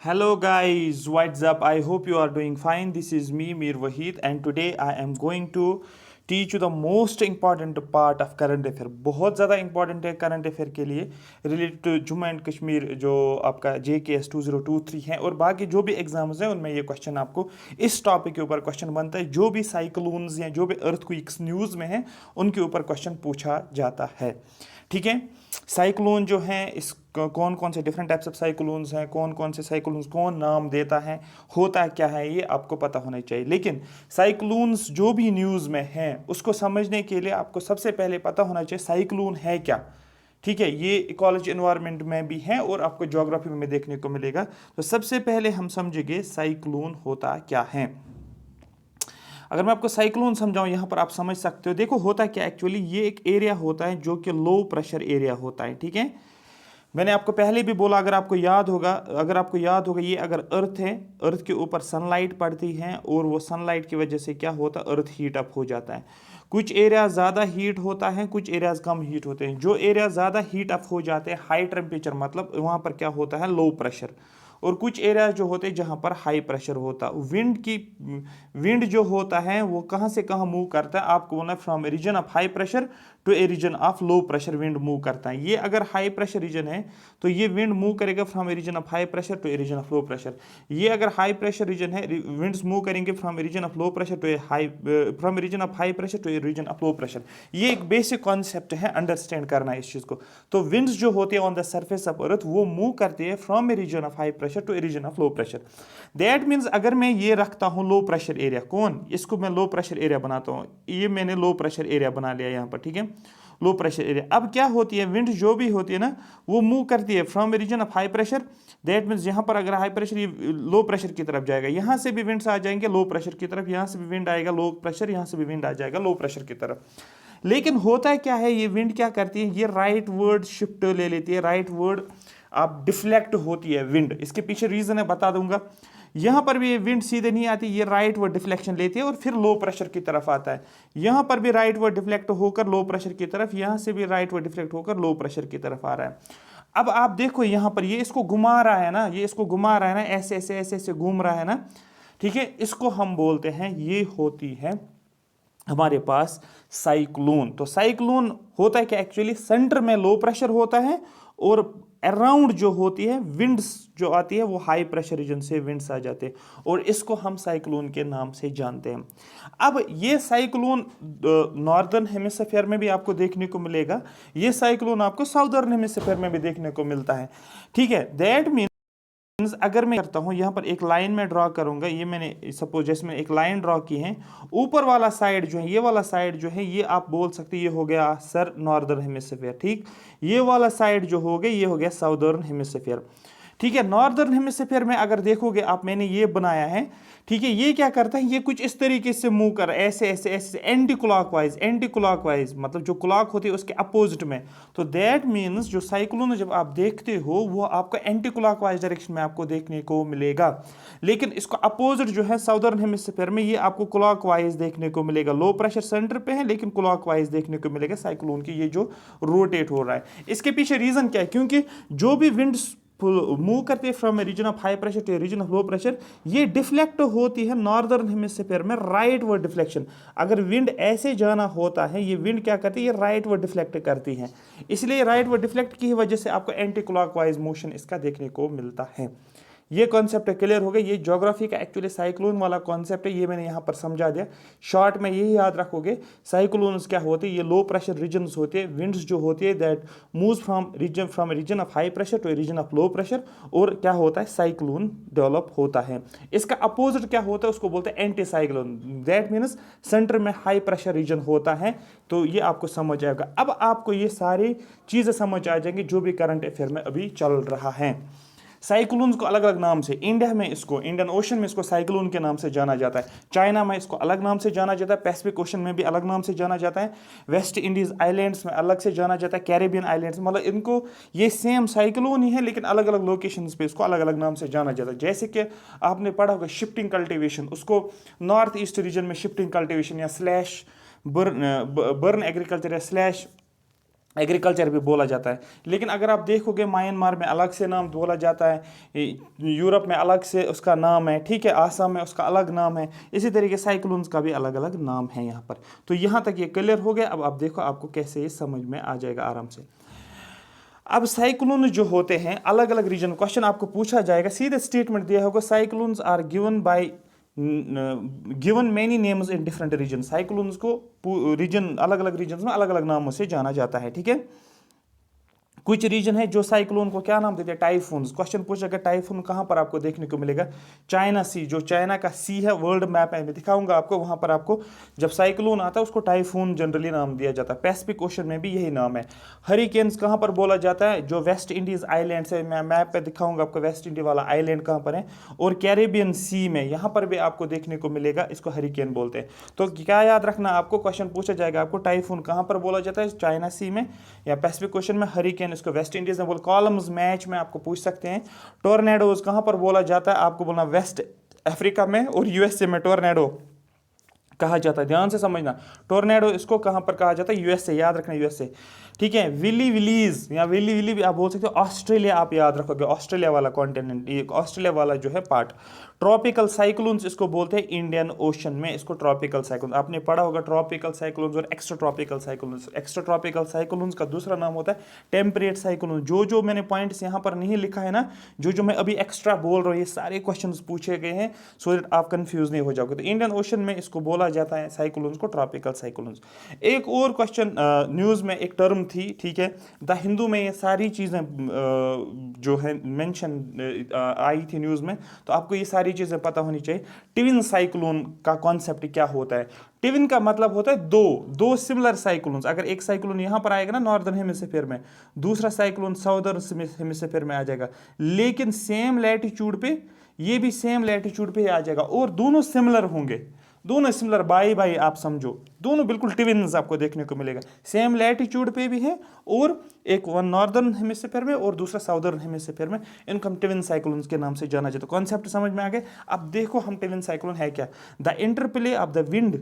Hello guys, what's up? I hope you are doing fine. This is me, Mir Wahid, and today I am going to teach you the most important part of current affair. बहुत ज़्यादा important है current affair के लिए related to Jammu and Kashmir जो आपका JKS 2023 है और बाकी जो भी एग्जाम्स हैं उनमें ये क्वेश्चन आपको इस टॉपिक के ऊपर क्वेश्चन बनता है। जो भी साइक्लोन्स या जो भी अर्थक्वेक्स न्यूज़ में हैं उनके ऊपर क्वेश्चन पूछा जाता है। ठीक है, साइक्लोन जो हैं इस कौन कौन से डिफरेंट टाइप्स ऑफ साइक्लोन्स हैं, कौन कौन से साइक्लोन्स कौन नाम देता है, होता क्या है, ये आपको पता होना चाहिए। लेकिन साइक्लोन्स जो भी न्यूज़ में हैं उसको समझने के लिए आपको सबसे पहले पता होना चाहिए साइक्लोन है क्या। ठीक है, ये इकोलॉजी एनवायरनमेंट में भी है और आपको ज्योग्राफी में देखने को मिलेगा। तो सबसे पहले हम समझेंगे साइक्लोन होता क्या है। अगर मैं आपको साइक्लोन समझाऊं यहाँ पर आप समझ सकते हो। देखो होता क्या एक्चुअली, ये एक एरिया होता है जो कि लो प्रेशर एरिया होता है। ठीक है, मैंने आपको पहले भी बोला, अगर आपको याद होगा ये अगर अर्थ है, अर्थ के ऊपर सनलाइट पड़ती है और वो सनलाइट की वजह से क्या होता है, अर्थ हीट अप हो जाता है। कुछ एरिया ज़्यादा हीट होता है, कुछ एरियाज कम हीट होते हैं। जो एरिया ज़्यादा हीट अप हो जाते हैं हाई टेम्परेचर, मतलब वहाँ पर क्या होता है, लो प्रेशर। और कुछ एरिया जो होते हैं जहाँ पर हाई प्रेशर होता है। विंड जो होता है वो कहाँ से कहाँ मूव करता है, आपको बोलना है from a region of high pressure to a region of low pressure wind move करता है। ये अगर हाई प्रेशर रीजन है तो ये विंड मूव करेगा from a region of high pressure to a region of low pressure. ये अगर हाई प्रेशर रीजन है, विंड्स मूव करेंगे from a region of low pressure to from a region of high pressure to a region of low pressure. ये एक basic concept है, understand करना है इस चीज़ को। तो विंड्स जो होते हैं on the surface of earth वो मूव करते हैं from a region of high pressure to a region of low pressure. That means अगर मैं ये रखता हूँ लो प्रेशर एरिया, कौन, इसको मैं लो प्रेशर एरिया बनाता हूँ, ये मैंने लो प्रेशर एरिया बना लिया यहाँ पर। ठीक है, लो प्रेशर एरिया। अब क्या होती है, विंड जो भी होती है ना वो मूव करती है from a region of high pressure. That means यहाँ पर अगर हाई प्रेशर, ये लो प्रेशर की तरफ जाएगा, यहाँ से भी विंड्स आ जाएंगे लो प्रेशर की तरफ, यहाँ से भी विंड आएगा लो प्रेशर, यहाँ से भी विंड आ जाएगा लो प्रेशर की तरफ। लेकिन होता है क्या है, ये विंड क्या करती है, ये राइट वर्ड शिफ्ट ले लेती है, राइट वर्ड आप डिफ्लेक्ट होती है विंड। इसके पीछे रीजन है, बता दूंगा। यहाँ पर भी विंड सीधे नहीं आती, ये राइट वर्ड डिफ्लेक्शन लेती है और फिर लो प्रेशर की तरफ आता है। यहाँ पर भी राइट वर्ड डिफ्लेक्ट होकर लो प्रेशर की तरफ, यहाँ से भी राइट वर्ड डिफ्लेक्ट होकर लो प्रेशर की तरफ आ रहा है। अब आप देखो यहाँ पर ये इसको घुमा रहा है ना, ये इसको घुमा रहा है ना, ऐसे ऐसे ऐसे ऐसे घूम रहा है ना। ठीक है, इसको हम बोलते हैं, ये होती है हमारे पास साइक्लोन। तो साइक्लोन होता है कि एक्चुअली सेंटर में लो प्रेशर होता है और अराउंड जो होती है विंड्स जो आती है वो हाई प्रेशर रीजन से विंड्स आ जाते हैं और इसको हम साइक्लोन के नाम से जानते हैं। अब ये साइक्लोन नॉर्दर्न हेमिस्फीयर में भी आपको देखने को मिलेगा, ये साइक्लोन आपको साउदर्न हेमिस्फीयर में भी देखने को मिलता है। ठीक है, दैट मीन अगर मैं करता हूं यहां पर एक लाइन में ड्रॉ करूंगा, ये मैंने सपोज जैसे मैंने एक लाइन ड्रॉ की है, ऊपर वाला साइड जो है, ये वाला साइड जो है, ये आप बोल सकते हैं ये हो गया सर नॉर्दर्न हेमिस्फीयर। ठीक, ये वाला साइड जो हो गया ये हो गया साउदर्न हेमिस्फीयर। ठीक है, नॉर्दर्न हेमिस्फीयर में अगर देखोगे आप, मैंने ये बनाया है। ठीक है, ये क्या करता है, ये कुछ इस तरीके से मूव कर ऐसे ऐसे ऐसे एंटी क्लॉकवाइज, एंटी क्लॉकवाइज मतलब जो क्लॉक होती है उसके अपोजिट में। तो दैट मीन्स जो साइक्लोन जब आप देखते हो वो आपको एंटी क्लॉकवाइज डायरेक्शन में आपको देखने को मिलेगा। लेकिन इसको अपोजिट जो है साउदर्न हेमिस्फीयर में, ये आपको क्लॉकवाइज देखने को मिलेगा। लो प्रेशर सेंटर पे है लेकिन क्लॉकवाइज देखने को मिलेगा साइक्लोन की, ये जो रोटेट हो रहा है। इसके पीछे रीजन क्या है, क्योंकि जो भी विंड्स मूव करती है from a region of high pressure to a region of low pressure, ये डिफ्लेक्ट होती है नॉर्दर्न हेमिस्फीयर में राइट वर्ड डिफ्लेक्शन। अगर विंड ऐसे जाना होता है, ये विंड क्या करती है, ये राइट वर्ड डिफ्लेक्ट करती है, इसलिए राइट वर्ड डिफ्लेक्ट की वजह से आपको एंटी क्लॉकवाइज मोशन इसका देखने को मिलता है। ये कॉन्सेप्ट क्लियर हो गया। ये ज्योग्राफी का एक्चुअली साइक्लोन वाला कॉन्सेप्ट है, ये मैंने यहाँ पर समझा दिया। शॉर्ट में यही याद रखोगे, साइक्लोन्स क्या होते हैं, ये लो प्रेशर रीजन्स होते हैं, विंड्स जो होती है that moves from region of high pressure to a region of low pressure, और क्या होता है, साइक्लोन डेवलप होता है। इसका अपोजिट क्या होता है, उसको बोलते हैं anti cyclone. That means centre में हाई प्रेशर रीजन होता है। तो ये आपको समझ आएगा। अब आपको ये सारी चीज़ें समझ आ जाएंगी जो भी करंट अफेयर में अभी चल रहा है। साइक्लोन्स को अलग अलग नाम से, इंडिया में इसको, इंडियन ओशन में इसको साइक्लोन के नाम से जाना जाता है, चाइना में इसको अलग नाम से जाना जाता है, पैसिफिक ओशन में भी अलग नाम से जाना जाता है, वेस्ट इंडीज आइलैंड्स में अलग से जाना जाता है, कैरेबियन आइलैंड्स, मतलब इनको ये सेम साइक्लोन ही है लेकिन अलग अलग लोकेशंस पे इसको अलग अलग नाम से जाना जाता है। जैसे कि आपने पढ़ा होगा शिफ्टिंग कल्टिवेशन, उसको नॉर्थ ईस्ट रीजन में शिफ्टिंग कल्टिवेशन या स्लैश बर्न एग्रीकल्चर या स्लैश एग्रीकल्चर भी बोला जाता है। लेकिन अगर आप देखोगे म्यांमार में अलग से नाम बोला जाता है, यूरोप में अलग से उसका नाम है, ठीक है, आसाम में उसका अलग नाम है, इसी तरीके साइक्लोन्स का भी अलग अलग नाम है यहाँ पर। तो यहाँ तक ये क्लियर हो गया। अब आप देखो आपको कैसे ये समझ में आ जाएगा आराम से। अब साइक्लोन जो होते हैं अलग अलग रीजन, क्वेश्चन आपको पूछा जाएगा, सीधे स्टेटमेंट दिया होगा cyclones are given by given many names in different region. Cyclones को रीजन अलग अलग रीजन में अलग अलग नामों से जाना जाता है, ठीक है। कुछ रीजन है जो साइक्लोन को क्या नाम देते हैं, टाइफून्स। क्वेश्चन पूछा गया टाइफून कहाँ पर आपको देखने को मिलेगा, चाइना सी, जो चाइना का सी है, वर्ल्ड मैप है, मैं दिखाऊंगा आपको, वहां पर आपको जब साइक्लोन आता है उसको टाइफून जनरली नाम दिया जाता है। पैसिफिक ओशन में भी यही नाम है। हरिकेन्स कहाँ पर बोला जाता है, जो वेस्ट इंडीज आइलैंड है, मैं मैप पे दिखाऊंगा आपको वेस्ट इंडीज वाला आइलैंड कहाँ पर है, और कैरेबियन सी में यहाँ पर भी आपको देखने को मिलेगा, इसको हरिकेन बोलते हैं। तो क्या याद रखना आपको, क्वेश्चन पूछा जाएगा आपको टाइफून कहाँ पर बोला जाता है, चाइना सी में या पैसिफिक ओशन में, हरिकेन इसको वेस्ट इंडीज में बोल। कॉलम्स मैच में आपको पूछ सकते हैं टोर्नेडोज कहां पर बोला जाता है, आपको बोलना वेस्ट अफ्रीका में और यूएसए में टोर्नेडो कहा जाता है। ध्यान से समझना, टोर्नेडो इसको कहां पर कहा जाता है, यूएसए, याद रखना यूएसए, ठीक है। विली विलीज या विली विली भी आप बोल सकते हो, ऑस्ट्रेलिया आप याद रखोगे, ऑस्ट्रेलिया वाला कॉन्टिनेंट, ये ऑस्ट्रेलिया वाला जो है पार्ट। ट्रॉपिकल साइक्लोन्स इसको बोलते हैं इंडियन ओशन में, इसको ट्रॉपिकल साइक्लोन, आपने पढ़ा होगा ट्रॉपिकल साइक्लोन्स और extra tropical cyclones. Extra tropical cyclones का दूसरा नाम होता है टेम्परेट साइक्लोन। जो मैंने पॉइंट्स यहाँ पर नहीं लिखा है ना, जो मैं अभी एक्स्ट्रा बोल रहा हूँ, ये सारे क्वेश्चन पूछे गए हैं सो दैट आप कंफ्यूज नहीं हो जाओगे। तो इंडियन ओशन में इसको बोला जाता है साइक्लोन्स को ट्रॉपिकल साइक्लोन्स। एक और क्वेश्चन न्यूज़ में एक टर्म थी, ठीक है, द हिंदू में ये सारी चीज़ें जो है मेंशन आई थी न्यूज़ में, तो आपको ये सारी चीज़ें पता होनी चाहिए। ट्विन साइक्लोन का कॉन्सेप्ट क्या होता है, ट्विन का मतलब होता है दो सिमिलर साइक्लोन्स। अगर एक साइक्लोन यहाँ पर आएगा ना नॉर्दर्न हेमिस्फीयर में, दूसरा साइक्लोन साउदर्न हेमिस्फीयर में आ जाएगा, लेकिन सेम लैटिट्यूड पे, ये भी सेम लैटिट्यूड पे आ जाएगा और दोनों सिमिलर होंगे, दोनों सिमिलर, बाई बाई आप समझो, दोनों बिल्कुल ट्विन्स आपको देखने को मिलेगा, सेम लैटिट्यूड पे भी है और एक वन नॉर्दर्न हेमिस्फीयर में और दूसरा साउदर्न हेमिस्फीयर में। इनको हम ट्विन साइक्लोन्स के नाम से जाना जाता है। कॉन्सेप्ट समझ में आ गया। अब देखो हम ट्विन साइक्लोन है क्या, the interplay of the wind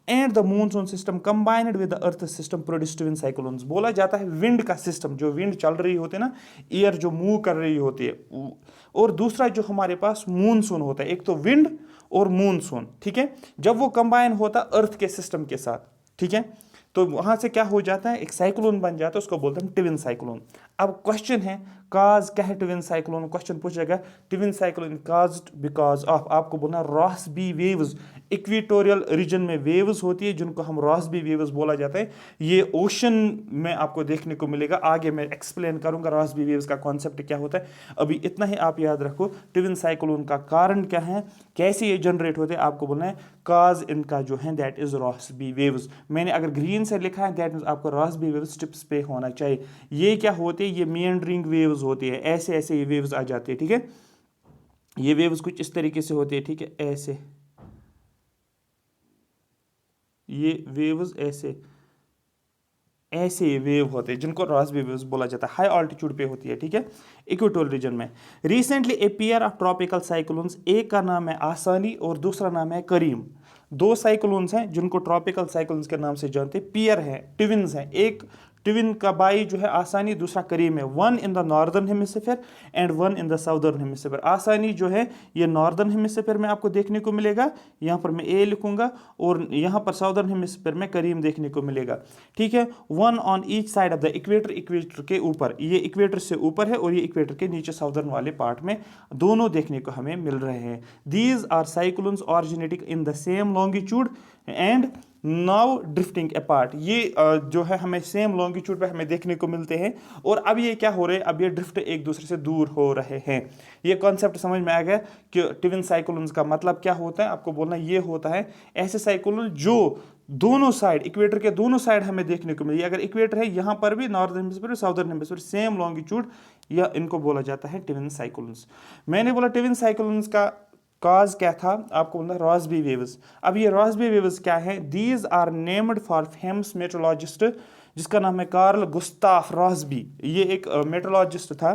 and the monsoon system combined with the earth system produce twin cyclones. बोला जाता है विंड का सिस्टम, जो विंड चल रही होती है ना, एयर जो मूव कर रही होती है, और दूसरा जो हमारे पास मूनसून होता है, एक तो विंड और मूनसून, ठीक है, जब वो कंबाइन होता है अर्थ के सिस्टम के साथ, ठीक है, तो वहां से क्या हो जाता है, एक साइक्लोन बन जाता है, उसको बोलते हैं ट्विन साइक्लोन। अब क्वेश्चन है काज क्या है ट्विन साइक्लोन, क्वेश्चन पूछेगा twin cyclone caused because of, आपको बोलना रॉसबी वेव्स। इक्वेटोरियल रीजन में वेव्स होती है जिनको हम रॉसबी वेव्स बोला जाता है, ये ओशन में आपको देखने को मिलेगा। आगे मैं एक्सप्लेन करूंगा रॉसबी वेव्स का कॉन्सेप्ट क्या होता है, अभी इतना ही आप याद रखो। ट्विन साइक्लोन का कारण क्या है, कैसे ये जनरेट होते हैं, आपको बोलना है काज इनका जो है दैट इज रॉसबी वेव्स। मैंने अगर ग्रीन से लिखा है दैट मीन्स आपको रॉसबी वेव्स टिप्स पे होना चाहिए। ये क्या होते हैं, ये मेंडरिंग वेव्स होती है, ऐसे ऐसे ये वेव्स आ जाती है, ठीक है, ये वेव्स कुछ इस तरीके से होती है, ठीक है, ऐसे ये वेव्स ऐसे ऐसे ये वेव होते हैं जिनको रॉसबी वेव्स बोला जाता है, हाई ऑल्टीट्यूड पे होती है, ठीक है, इक्वेटोरियल रीजन में। Recently a pair of tropical cyclones, एक का नाम है आसानी और दूसरा नाम है करीम। दो साइक्लोन्स हैं जिनको ट्रॉपिकल साइक्लोन्स के नाम से जानते हैं, पियर है, ट्विन्स हैं, एक ट्विन का बाई जो है आसानी, दूसरा करीम है, one in the northern hemisphere and one in the southern hemisphere. आसानी जो है ये नॉर्दर्न हेमिस्फीयर में आपको देखने को मिलेगा, यहाँ पर मैं ए लिखूंगा, और यहाँ पर साउदर्न हेमिस्फीयर में करीम देखने को मिलेगा, ठीक है। One on each side of the equator, equator के ऊपर, ये इक्वेटर से ऊपर है और ये इक्वेटर के नीचे साउदर्न वाले पार्ट में, दोनों देखने को हमें मिल रहे हैं। These are cyclones originating in the same longitude and now drifting apart. ये जो है हमें सेम लॉन्गिट्यूड पे हमें देखने को मिलते हैं, और अब ये क्या हो रहे हैं, अब ये ड्रिफ्ट एक दूसरे से दूर हो रहे हैं। ये कॉन्सेप्ट समझ में आ गया कि ट्विन साइक्लोन्स का मतलब क्या होता है, आपको बोलना ये होता है ऐसे साइक्लोन जो दोनों साइड, इक्वेटर के दोनों साइड हमें देखने को मिली। अगर इक्वेटर है यहाँ पर भी northern hemisphere southern hemisphere same longitude, या इनको बोला जाता है ट्विन साइक्लोन्स। मैंने बोला ट्विन साइक्लोन्स का काज क्या था, आपको बोलना रॉसबी वेव्स। अब ये रॉसबी वेव्स क्या है, these are named for famous meteorologist जिसका नाम है कार्ल गुस्ताफ रॉसबी। ये एक मेट्रोलॉजिस्ट था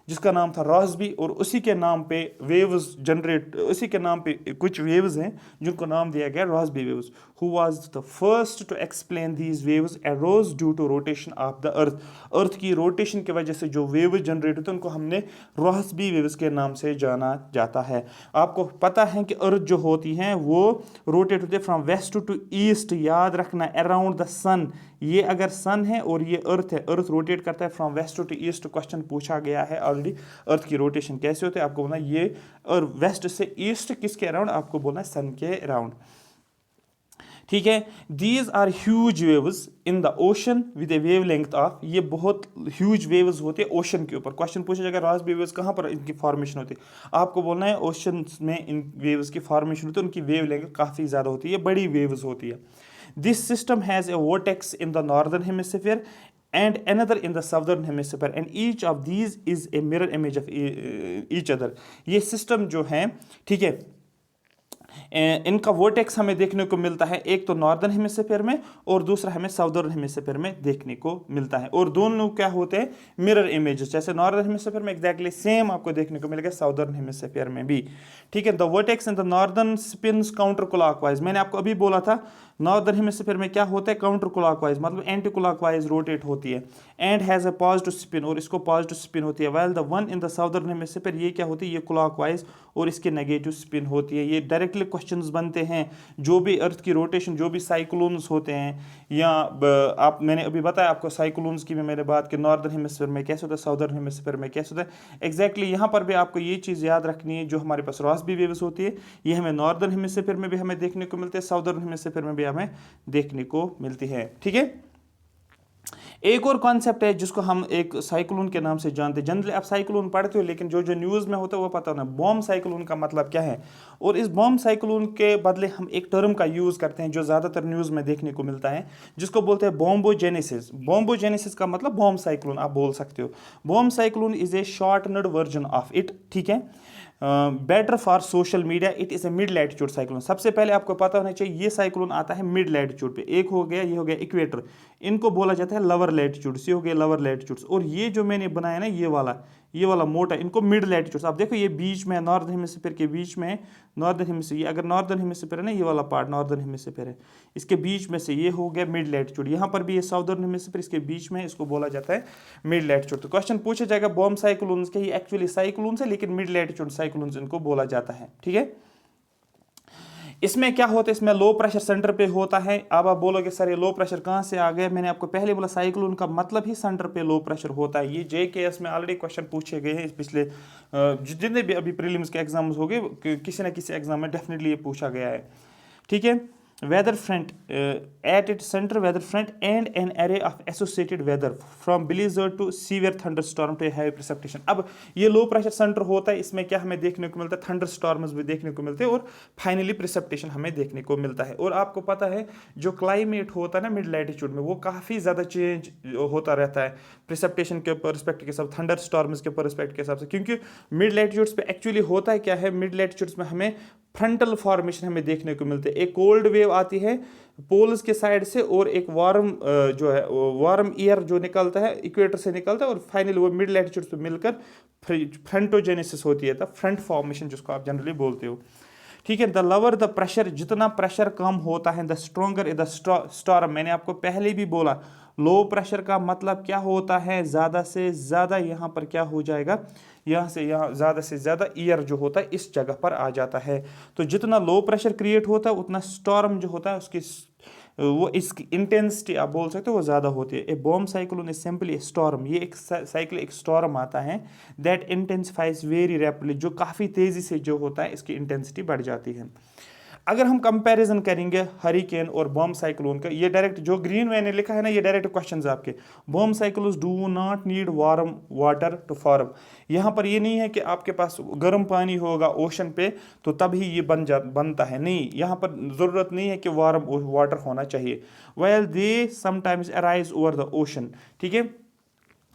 जिसका नाम था रॉसबी, और उसी के नाम पे वेव्स जनरेट, उसी के नाम पे कुछ वेव्स हैं जिनको नाम दिया गया Rossby waves. Who was the first to explain these waves arose due to rotation of the earth. Earth की रोटेशन की वजह से जो वेव्स जनरेट होते हैं उनको हमने रॉसबी वेव्स के नाम से जाना जाता है। आपको पता है कि अर्थ जो होती हैं वो रोटेट होते हैं फ्रॉम वेस्ट टू ईस्ट, याद रखना अराउंड द सन। ये अगर सन है और ये अर्थ है, अर्थ रोटेट करता है from west to east. Question पूछा गया है ऑलरेडी, अर्थ की रोटेशन कैसे होती है, आपको बोलना ये, और वेस्ट से ईस्ट किसके अराउंड, आपको बोलना है सन के अराउंड। ठीक है, these are huge waves in the ocean with a wavelength of, ये बहुत ह्यूज वेव्स होते हैं ओशन के ऊपर। क्वेश्चन पूछा जाएगा रॉसबी वेव्स कहाँ पर इनकी फॉर्मेशन होती है, आपको बोलना है ओशन में इन वेव्स की फॉर्मेशन होती है, उनकी वेव लेंथ काफ़ी ज़्यादा होती है, बड़ी वेव्स होती है। This system has a vortex in the northern hemisphere and another in the southern hemisphere and each of these is a mirror image of each other। ये सिस्टम जो है, ठीक है, इनका वोर्टेक्स हमें देखने को मिलता है, एक तो नॉर्दर्न हेमिस्फीयर में और दूसरा हमें साउदर्न हेमिस्फीयर में देखने को मिलता है, और दोनों क्या होते हैं, मिरर इमेजेस। जैसे नॉर्दर्न हेमिस्फीयर में एग्जैक्टली सेम आपको देखने को मिलेगा साउदर्न हेमिस्फीयर में भी। ठीक है, the vortex in the northern spins counter clockwise. मैंने आपको अभी बोला था नॉर्दर्न हेमिस्फीयर में क्या होता है, काउंटर क्लॉकवाइज, मतलब एंटी क्लॉकवाइज रोटेट होती है, and has a positive spin, और इसको पॉजिटिव स्पिन होती है। While the one in the southern hemisphere ये क्या होती है, ये क्लॉकवाइज और इसके नेगेटिव स्पिन होती है। ये डायरेक्टली क्वेश्चंस बनते हैं, जो भी अर्थ की रोटेशन, जो भी साइक्लोन्स होते हैं, या आप, मैंने अभी बताया आपको साइक्लोन्स की भी मैंने बात कि नॉर्दर्न हेमिस्फीयर में कैसे होता है, साउदर्न हेमिस्फीयर में कैसे होता है। एग्जैक्टली यहाँ पर भी आपको ये चीज़ याद रखनी है, जो हमारे पास रॉसबी वेव्स होती है ये हमें नॉर्दर्न हेमिस्फीयर में भी हमें देखने को मिलते हैं, साउदर्न हेमिस्फीयर में भी हमें देखने को मिलती है। ठीक है, एक और कॉन्सेप्ट है जिसको हम एक साइक्लोन के नाम से जानते हैं। जनरली आप साइक्लोन पढ़ते हो, लेकिन जो जो न्यूज़ में होता है वो पता होना, बॉम्ब साइक्लोन का मतलब क्या है। और इस बॉम्ब साइक्लोन के बदले हम एक टर्म का यूज़ करते हैं जो ज़्यादातर न्यूज़ में देखने को मिलता है, जिसको बोलते हैं बॉम्बोजेनेसिस। बॉम्बोजेनेसिस का मतलब बॉम्ब साइक्लोन आप बोल सकते हो। Bomb cyclone is a shortened version of it. ठीक है, better for social media, it is a mid latitude cyclone. सबसे पहले आपको पता होना चाहिए ये साइक्लोन आता है मिड लैटिट्यूड पे। एक हो गया, ये हो गया इक्वेटर, इनको बोला जाता है लवर लैटिट्यूड्स, ये हो गया लवर लैटिट्यूड्स। और ये जो मैंने बनाया ना ये वाला मोटा, इनको मिड लैटिट्यूड्स। आप देखो ये बीच में, नॉर्दर्न हेमिस्फीयर के बीच में, नॉर्दर्न हेमिस्फीयर, अगर नॉर्दर्न हेमिस्फीयर है ना, ये वाला पार्ट नॉर्दर्न हेमिस्फीयर है, इसके बीच में से ये हो गया मिड लैटिट्यूड। यहाँ पर भी ये साउदर्न हेमिस्फीयर, इसके बीच में, इसको बोला जाता है मिड लैटिट्यूड। तो क्वेश्चन पूछा जाएगा बॉम्ब साइक्लोन्स के, ये एक्चुअली साइक्लोन्स है लेकिन मिड लैटिट्यूड साइक्लोन्स इनको बोला जाता है। ठीक है, इसमें क्या होता है, इसमें लो प्रेशर सेंटर पे होता है। अब आप बोलोगे सर ये लो प्रेशर कहाँ से आ गया, मैंने आपको पहले बोला साइक्लोन का मतलब ही सेंटर पे लो प्रेशर होता है। ये JKS में ऑलरेडी क्वेश्चन पूछे गए हैं, पिछले जितने भी अभी प्रीलिम्स के एग्जाम्स हो गए, किसी ना किसी एग्जाम में डेफिनेटली ये पूछा गया है। ठीक है, weather front at its center weather front and an array of associated weather from blizzard to severe thunderstorm to heavy precipitation। अब ये लो प्रेशर सेंटर होता है, इसमें क्या हमें देखने को मिलता है, थंडर स्टॉर्म्स भी देखने को मिलते हैं और फाइनली प्रिसिपिटेशन हमें देखने को मिलता है। और आपको पता है जो क्लाइमेट होता है ना मिड लैटिट्यूड में, वो काफ़ी ज़्यादा चेंज होता रहता है प्रिसिपिटेशन के परस्पेक्ट के हिसाब, थंडर स्टॉर्म्स के परस्पेक्ट के हिसाब से, क्योंकि मिड लैटिट्यूड्स पे एक्चुअली होता है क्या है, मिड लैटिट्यूड्स में हमें फ्रंटल फॉर्मेशन हमें देखने को मिलते हैं। एक कोल्ड वेव आती है पोल्स के साइड से, और एक वार्म जो है वार्म एयर जो निकलता है इक्वेटर से निकलता है, और फाइनली वो मिड लैटिट्यूड्स पे मिलकर फ्रंटोजेनेसिस होती है, तब फ्रंट फॉर्मेशन जिसको आप जनरली बोलते हो। ठीक है, द लोअर द प्रेशर, जितना प्रेशर कम होता है, द स्ट्रोंगर द स्टॉर्म। मैंने आपको पहले भी बोला लो प्रेशर का मतलब क्या होता है, ज़्यादा से ज़्यादा यहाँ पर क्या हो जाएगा, यहाँ से यहाँ ज़्यादा से ज़्यादा एयर जो होता है इस जगह पर आ जाता है। तो जितना लो प्रेशर क्रिएट होता है उतना स्टॉर्म जो होता है उसकी वो इसकी इंटेंसिटी आप बोल सकते हो वो ज़्यादा होती है। A bomb cyclone is simply a storm, ये एक साइकिल एक स्टॉर्म आता है दैट इंटेंसिफाइज वेरी रैपिडली, जो काफ़ी तेज़ी से जो होता है इसकी इंटेंसिटी बढ़ जाती है। अगर हम कंपैरिजन करेंगे हरिकेन और बॉम्ब साइक्लोन का, ये डायरेक्ट जो ग्रीन मैंने लिखा है ना, ये डायरेक्ट क्वेश्चंस आपके। Bomb cyclones do not need warm water to form. यहाँ पर ये नहीं है कि आपके पास गर्म पानी होगा ओशन पे तो तभी ये बनता है, नहीं, यहाँ पर ज़रूरत नहीं है कि वार्म वाटर होना चाहिए। Well they sometimes arise over the ocean. ठीक है,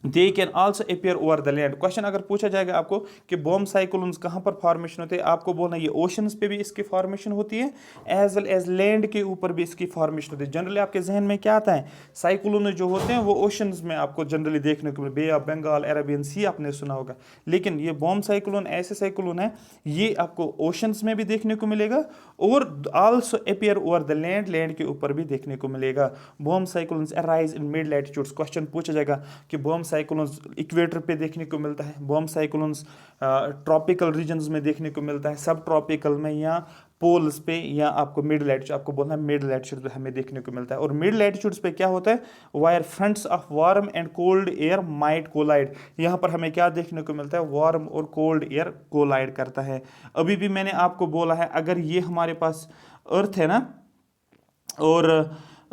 they can also appear over the land. Question अगर पूछा जाएगा आपको कि बॉम्ब साइक्लोन्स कहाँ पर फॉर्मेशन होते हैं, आपको बोलना ये ओशंस पे भी इसकी फॉर्मेशन होती है, एज वेल एज लैंड के ऊपर भी इसकी फॉर्मेशन होती है। जनरली आपके जहन में क्या आता है, साइक्लोन जो होते हैं वो ओशंस में आपको जनरली देखने को मिले, बे ऑफ बंगाल, अरेबियन सी आपने सुना होगा। लेकिन ये बॉम्ब साइक्लोन ऐसे साइक्लोन है, ये आपको ओशंस में भी देखने को मिलेगा और also appear over the land, land के ऊपर भी देखने को मिलेगा। Bomb cyclones arise in mid latitudes. Question पूछा जाएगा कि बॉम्ब साइक्लोन्स इक्वेटर पे देखने को मिलता है, बॉम्ब साइक्लोन्स ट्रॉपिकल रीजन्स में देखने को मिलता है, सब ट्रॉपिकल में या पोल्स पे, या आपको मिड लैटिट्यूड, आपको बोलना है मिड लैटिट्यूड पे हमें देखने को मिलता है। और मिड लैटिट्यूड्स पे क्या होता है, where fronts of warm and cold air might collide. यहाँ पर हमें क्या देखने को मिलता है, वार्म और कोल्ड एयर कोलाइड करता है। अभी भी मैंने आपको बोला है, अगर ये हमारे पास अर्थ है ना, और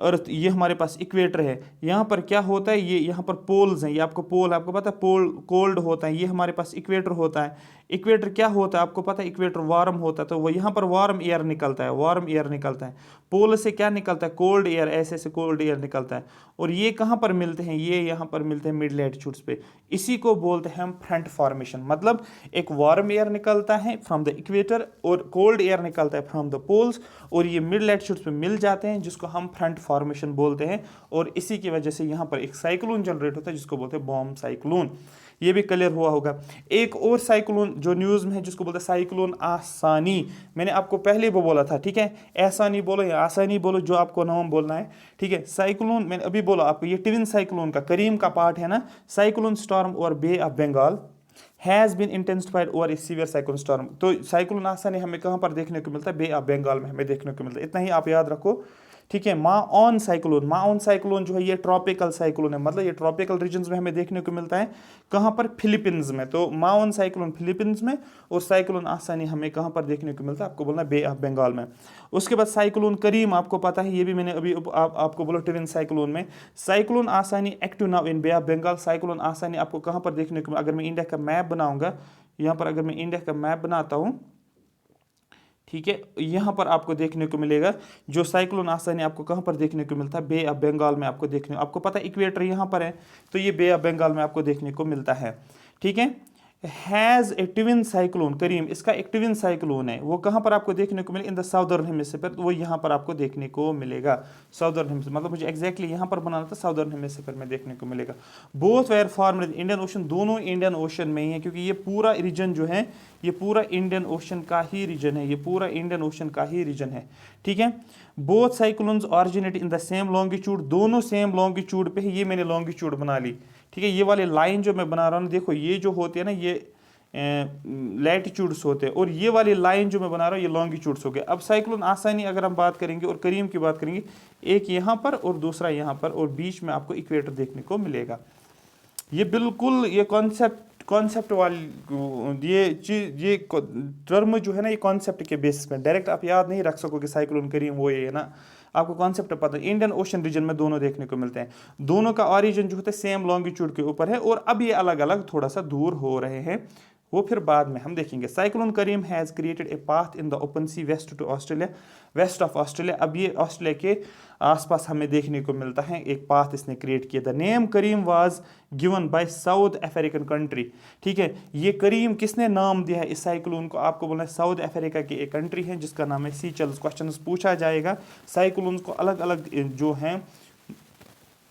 अर्थ ये हमारे पास इक्वेटर है, यहाँ पर क्या होता है, ये यहाँ पर पोल्स हैं, ये आपको पोल, आपको पता है पोल कोल्ड होता है, ये हमारे पास इक्वेटर होता है। इक्वेटर क्या होता है आपको पता है, इक्वेटर वार्म होता है, तो वो यहाँ पर वार्म एयर निकलता है, वार्म एयर निकलता है। पोल से क्या निकलता है, कोल्ड एयर, ऐसे ऐसे कोल्ड एयर निकलता है। और ये कहाँ पर मिलते हैं, ये यहाँ पर मिलते हैं मिड लैटिट्यूड्स पे। इसी को बोलते हैं हम फ्रंट फॉर्मेशन। मतलब एक वार्म एयर निकलता है फ्रॉम द इक्वेटर और कोल्ड एयर निकलता है फ्रॉम द पोल्स, और ये मिड लैटिट्यूड्स पे मिल जाते हैं, जिसको हम फ्रंट फॉर्मेशन बोलते हैं। और इसी की वजह से यहाँ पर एक साइक्लोन जनरेट होता है जिसको बोलते हैं बॉम्ब साइक्लोन। ये भी क्लियर हुआ होगा। एक और साइक्लोन जो न्यूज़ में है जिसको बोलते हैं साइक्लोन आसानी, मैंने आपको पहले वो बोला था, ठीक है, ऐसा नहीं बोलो या आसानी बोलो, जो आपको नाम बोलना है, ठीक है। साइक्लोन मैंने अभी बोला आपको, ये ट्विन साइक्लोन का करीम का पार्ट है ना, साइक्लोन स्टॉर्म और bay of Bengal has been intensified over a severe cyclone storm. तो साइक्लोन आसानी हमें कहाँ पर देखने को मिलता है, बे ऑफ बंगाल में हमें देखने को मिलता है। इतना ही आप याद रखो, ठीक है। माओन साइक्लोन, माओन साइक्लोन जो है ये ट्रॉपिकल साइक्लोन है, मतलब ये ट्रॉपिकल रीजन्स में हमें देखने को मिलता है। कहाँ पर, फिलीपींस में। तो माओन साइक्लोन फिलीपींस में, और साइक्लोन आसानी हमें कहाँ पर देखने को मिलता है, आपको बोलना बे ऑफ बंगाल में। उसके बाद साइक्लोन करीम, आपको पता है, ये भी मैंने अभी आपको बोला ट्विन साइक्लोन में। Cyclone Asani active now in bay of Bengal. Cyclone Asani आपको कहाँ पर देखने को, अगर मैं इंडिया का मैप बनाऊंगा, यहाँ पर अगर मैं इंडिया का मैप बनाता हूँ, ठीक है, यहाँ पर आपको देखने को मिलेगा जो साइक्लोन आसानी आपको कहाँ पर देखने को मिलता है, बे ऑफ बंगाल में आपको देखने, आपको पता है इक्वेटर यहाँ पर है, तो ये बे ऑफ बंगाल में आपको देखने को मिलता है, ठीक है। हैज़ ए ट्विन साइक्लोन करीम, इसका एक ट्विन साइक्लोन है, वो कहाँ पर आपको देखने को मिले, इन द साउदर्न हेमिस्फीयर, वो यहाँ पर आपको देखने को मिलेगा। साउदर्न हेमिस्फीयर मतलब मुझे एग्जैक्टली यहाँ पर बनाना था, साउदर्न हेमिस्फीयर में देखने को मिलेगा। Both were formed in Indian ocean, दोनों इंडियन ओशन में ही है, क्योंकि ये पूरा रीजन जो है, ये पूरा इंडियन ओशन का ही रीजन है, ये पूरा इंडियन ओशन का ही रीजन है, ठीक है। Both cyclones originate in the same longitude, दोनों सेम लॉन्गिट्यूड पे है, ये मैंने लॉन्गिट्यूड बना ली, ठीक है। ये वाली लाइन जो मैं बना रहा हूँ, देखो ये जो होती है ना, ये लैटिट्यूड्स होते हैं, और ये वाली लाइन जो मैं बना रहा हूँ ये लॉन्गिट्यूड्स हो गए। अब साइक्लोन आसानी अगर हम बात करेंगे और करीम की बात करेंगे, एक यहाँ पर और दूसरा यहाँ पर, और बीच में आपको इक्वेटर देखने को मिलेगा। ये बिल्कुल ये कॉन्सेप्ट वाली ये चीज, ये टर्म जो है ना, ये कॉन्सेप्ट के बेसिस पे, डायरेक्ट आप याद नहीं रख सकोगे साइक्लोन करीम वो ये है ना, आपको कॉन्सेप्ट पता है। इंडियन ओशन रीजन में दोनों देखने को मिलते हैं, दोनों का ऑरिजिन जो होता है सेम लॉन्गिट्यूड के ऊपर है, और अब ये अलग अलग थोड़ा सा दूर हो रहे हैं, वो फिर बाद में हम देखेंगे। Cyclone Kareem has created a path in the open sea west to Australia, west of Australia. अब ये ऑस्ट्रेलिया के आसपास हमें देखने को मिलता है, एक पाथ इसने क्रिएट किया। The name Kareem was given by South African country, ठीक है। ये करीम किसने नाम दिया है इस साइक्लोन को, आपको बोलना है साउथ अफ्रीका की एक कंट्री है जिसका नाम है सीचेल्स। क्वेश्चन पूछा जाएगा, साइक्लोन को अलग अलग जो हैं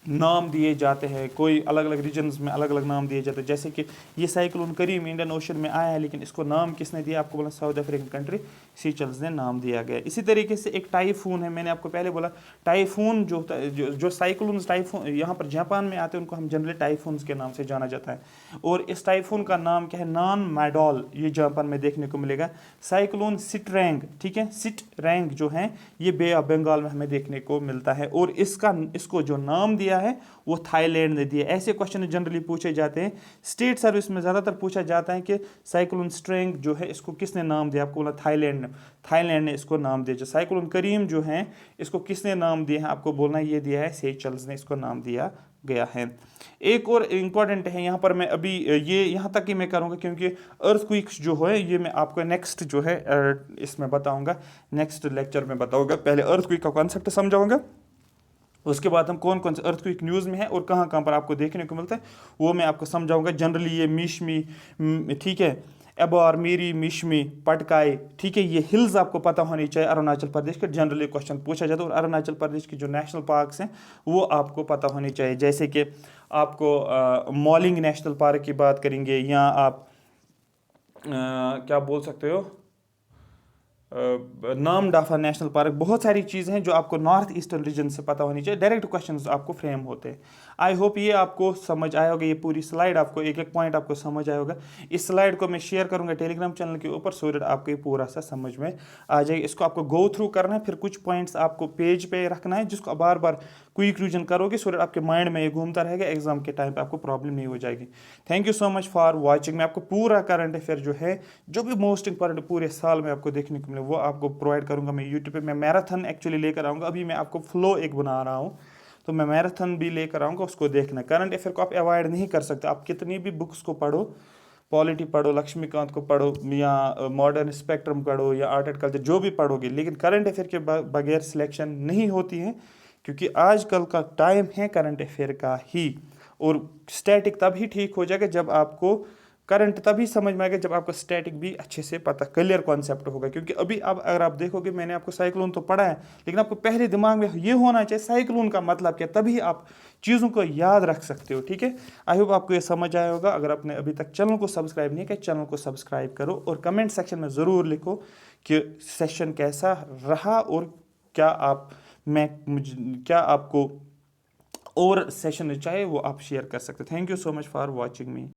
नाम दिए जाते हैं, कोई अलग अलग रीजन्स में अलग अलग नाम दिए जाते हैं। जैसे कि ये साइक्लोन करीम इंडियन ओशन में आया है, लेकिन इसको नाम किसने दिया, आपको बोला साउथ अफ्रीकन कंट्री सीचेल्स ने नाम दिया गया। इसी तरीके से एक टाइफून है, मैंने आपको पहले बोला टाइफून जो होता है, जो साइक्लोन टाइफून यहाँ पर जापान में आते हैं उनको हम जनरली टाइफून्स के नाम से जाना जाता है। और इस टाइफून का नाम क्या है, नान मैडॉल, ये जापान में देखने को मिलेगा। साइक्लोन सिटरैंग, ठीक है, सिटरैंग जो है ये बे ऑफ बंगाल में हमें देखने को मिलता है, और इसको जो नाम दिया है वो थाईलैंड ने दिया। ऐसे क्वेश्चन जनरली पूछे जाते हैं, स्टेट सर्विस में ज़्यादातर पूछा जाता है कि साइक्लोन स्ट्रेंग जो है इसको किसने नाम दिया, आपको बोला थाईलैंड ने इसको नाम दिया। जो साइक्लोन करीम जो है इसको किसने नाम दिया है, आपको बोलना ये दिया है सेशेल्स ने इसको नाम दिया गया है। एक और इम्पॉर्टेंट है यहाँ पर, मैं अभी ये यहाँ तक ही मैं करूँगा, क्योंकि अर्थक्वेक्स जो है ये मैं आपको नेक्स्ट जो है इसमें बताऊँगा, नेक्स्ट लेक्चर में बताऊँगा। पहले अर्थक्वेक का कॉन्सेप्ट समझाऊँगा, उसके बाद हम कौन कौन से अर्थक्वेक न्यूज़ में है और कहाँ कहाँ पर आपको देखने को मिलता है वो मैं आपको समझाऊंगा। जनरली ये मिशमी, ठीक है, एबार, मीरी, मिशमी, पटकाई, ठीक है, ये हिल्स आपको पता होनी चाहिए अरुणाचल प्रदेश के। जनरली क्वेश्चन पूछा जाता है। और अरुणाचल प्रदेश की जो नेशनल पार्क्स हैं वो आपको पता होनी चाहिए। जैसे कि आपको मॉलिंग नेशनल पार्क की बात करेंगे, या आप क्या बोल सकते हो, नाम डाफा नेशनल पार्क, बहुत सारी चीज़ें हैं जो आपको नॉर्थ ईस्टर्न रीजन से पता होनी चाहिए। डायरेक्ट क्वेश्चंस आपको फ्रेम होते हैं। आई होप ये आपको समझ आया होगा, ये पूरी स्लाइड आपको एक एक पॉइंट आपको समझ आया होगा। इस स्लाइड को मैं शेयर करूंगा टेलीग्राम चैनल के ऊपर, सो दैट आपको ये पूरा सा समझ में आ जाएगा। इसको आपको गो थ्रू करना है, फिर कुछ पॉइंट्स आपको पेज पे रखना है जिसको बार बार क्विक रिवीजन करोगे, सो दैट आपके माइंड में ये घूमता रहेगा, एग्जाम के टाइम पे आपको प्रॉब्लम नहीं हो जाएगी। Thank you so much for watching. मैं आपको पूरा करंट अफेयर जो है, जो भी मोस्ट इंपॉर्टेंट पूरे साल में आपको देखने को मिले, वो आपको प्रोवाइड करूंगा मैं यूट्यूब पे। मैं मैराथन एक्चुअली लेकर आऊँगा, अभी मैं आपको फ्लो एक बना रहा हूँ, तो मैं मैराथन भी लेकर आऊँगा, उसको देखना। करंट अफेयर को आप अवॉइड नहीं कर सकते। आप कितनी भी बुक्स को पढ़ो, पॉलिटी पढ़ो, लक्ष्मीकांत को पढ़ो, या मॉडर्न स्पेक्ट्रम पढ़ो, या आर्ट एंड कल्चर, जो भी पढ़ोगे, लेकिन करंट अफेयर के बगैर सिलेक्शन नहीं होती है। क्योंकि आजकल का टाइम है करंट अफेयर का ही। और स्टैटिक तभी ठीक हो जाएगा जब आपको करंट तभी समझ में आएगा जब आपको स्टैटिक भी अच्छे से पता, क्लियर कॉन्सेप्ट होगा। क्योंकि अभी अब अगर आप देखोगे, मैंने आपको साइक्लोन तो पढ़ा है, लेकिन आपको पहले दिमाग में ये होना चाहिए साइक्लोन का मतलब क्या, तभी आप चीज़ों को याद रख सकते हो। ठीक है, आई होप आपको ये समझ आया होगा। अगर आपने अभी तक चैनल को सब्सक्राइब नहीं किया, चैनल को सब्सक्राइब करो, और कमेंट सेक्शन में ज़रूर लिखो कि सेशन कैसा रहा, और क्या आप क्या आपको और सेशन चाहे वो आप शेयर कर सकते। Thank you so much for watching me.